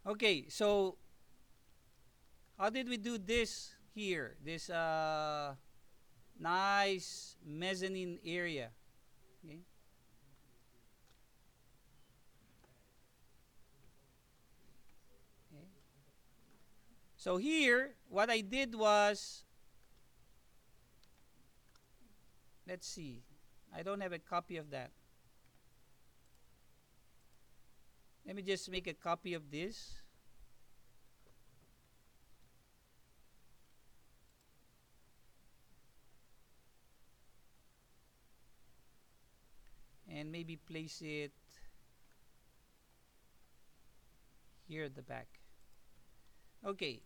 Okay, so how did we do this here? This nice mezzanine area. Okay. Okay. So here, what I did was, let's see, I don't have a copy of that. Let me just make a copy of this. And maybe place it here at the back. Okay.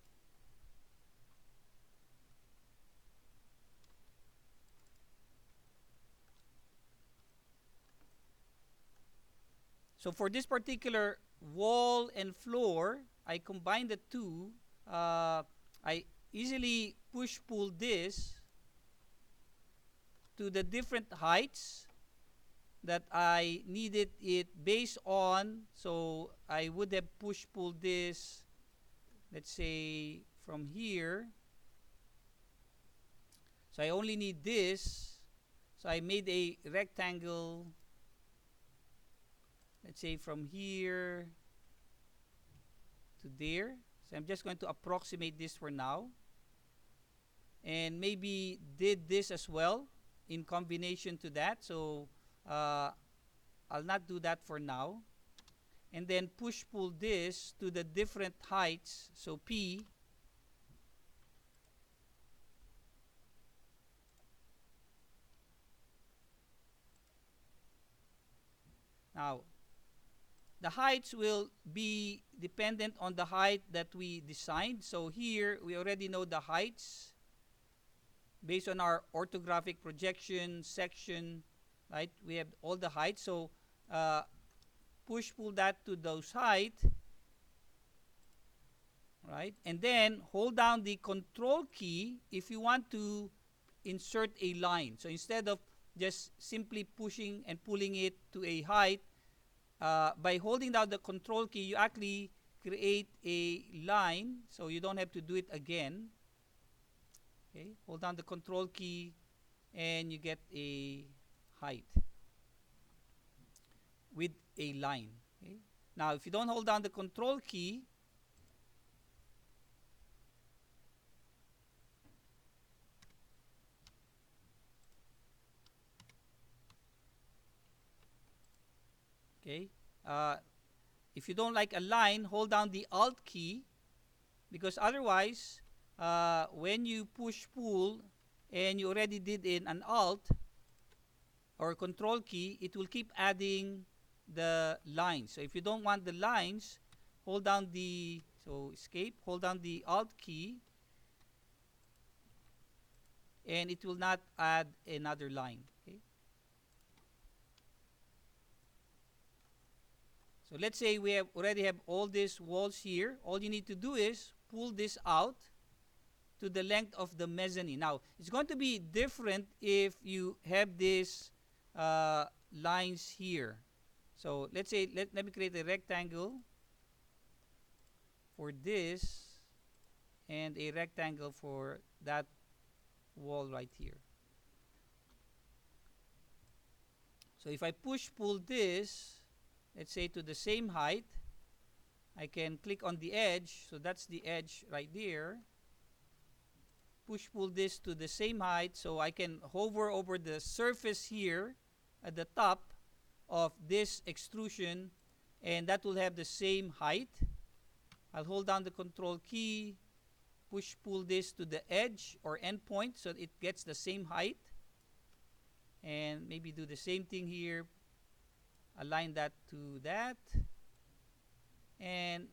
So for this particular wall and floor, I combine the two. I easily push pull this to the different heights that I needed it based on. So I would have push pulled this, let's say, from here. So I only need this. So I made a rectangle, let's say from here to there. So I'm just going to approximate this for now. And maybe did this as well in combination to that. So uh, I'll not do that for now. And then push pull this to the different heights. So P. Now, the heights will be dependent on the height that we designed. So here, we already know the heights based on our orthographic projection section, right? We have all the heights. So push pull that to those height, right? And then hold down the control key if you want to insert a line. So instead of just simply pushing and pulling it to a height, by holding down the control key, you actually create a line, so you don't have to do it again. Okay, hold down the control key, and you get a height with a line. Okay? Now, if you don't hold down the control key, okay, uh, if you don't like a line, hold down the Alt key, because otherwise, when you push pull and you already did in an Alt or control key, it will keep adding the lines. So if you don't want the lines, hold down the, so escape, hold down the Alt key, and it will not add another line. Okay. So let's say we have already have all these walls here. All you need to do is pull this out to the length of the mezzanine. Now, it's going to be different if you have these lines here. So let's say, let me create a rectangle for this and a rectangle for that wall right here. So if I push pull this, let's say to the same height, I can click on the edge. So that's the edge right there. Push pull this to the same height, so I can hover over the surface here at the top of this extrusion, and that will have the same height. I'll hold down the control key, push pull this to the edge or endpoint so it gets the same height, and maybe do the same thing here, align that to that, and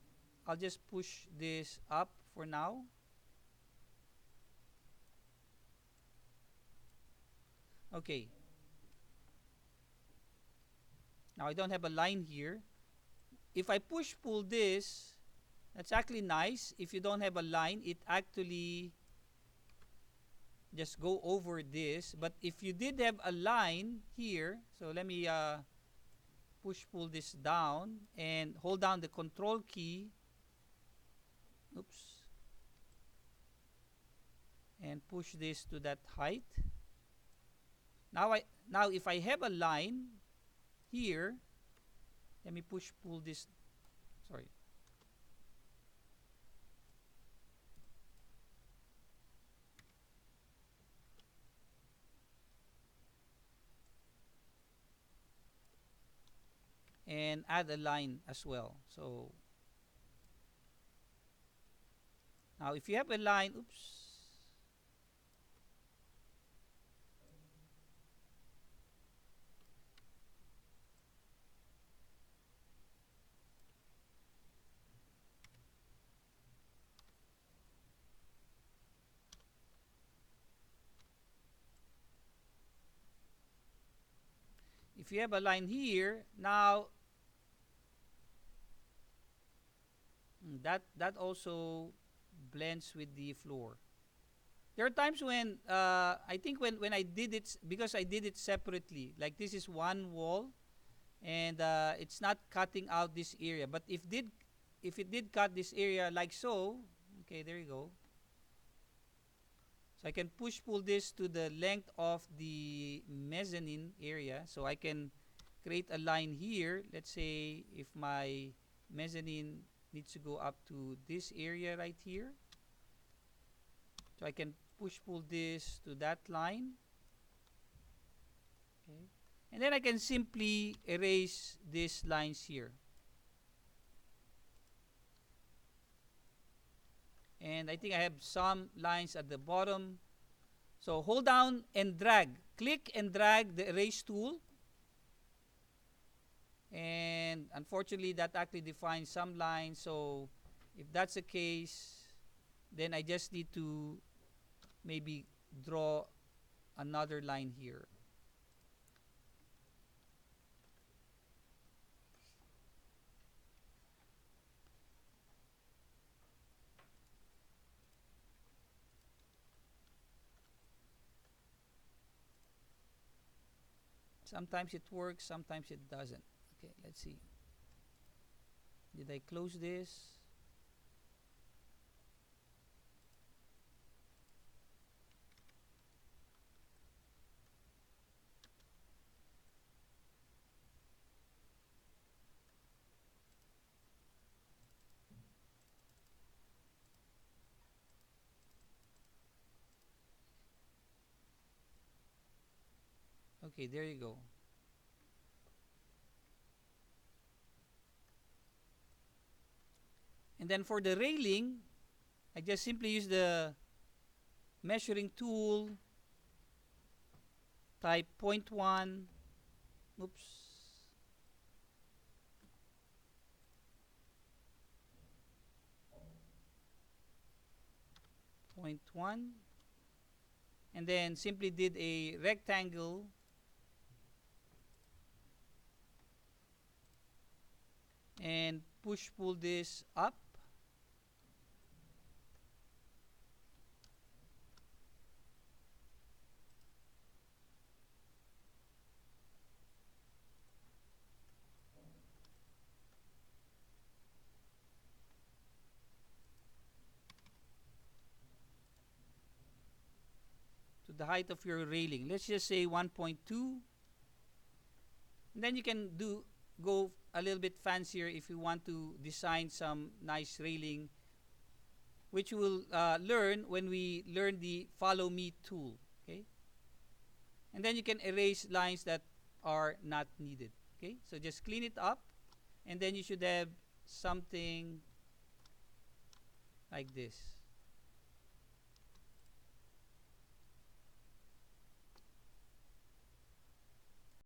I'll just push this up for now. Okay. Now I don't have a line here. If I push pull this, that's actually nice. If you don't have a line, it actually just go over this. But if you did have a line here, so let me push pull this down and hold down the control key oops, and push this to that height. Now if I have a line here, let me pull this, sorry. And add a line as well. So now if you have a line, oops, if you have a line here, now that also blends with the floor. There are times when I think when I did it, because I did it separately, like this is one wall, and it's not cutting out this area. But if it did cut this area like so, okay, there you go. So I can push pull this to the length of the mezzanine area. So I can create a line here. Let's say if my mezzanine needs to go up to this area right here. So I can push pull this to that line. Okay. And then I can simply erase these lines here. And I think I have some lines at the bottom. So hold down and drag. Click and drag the erase tool. And unfortunately, that actually defines some lines. So if that's the case, then I just need to maybe draw another line here. Sometimes it works, sometimes it doesn't. Okay, let's see. Did I close this? Okay, there you go. And then for the railing, I just simply use the measuring tool, type 0.1, oops, 0.1, and then simply did a rectangle and push pull this up. To the height of your railing. Let's just say 1.2. And then you can go a little bit fancier if you want to design some nice railing, which we'll learn when we learn the follow me tool. Okay, and then you can erase lines that are not needed. Okay, so just clean it up, and then you should have something like this.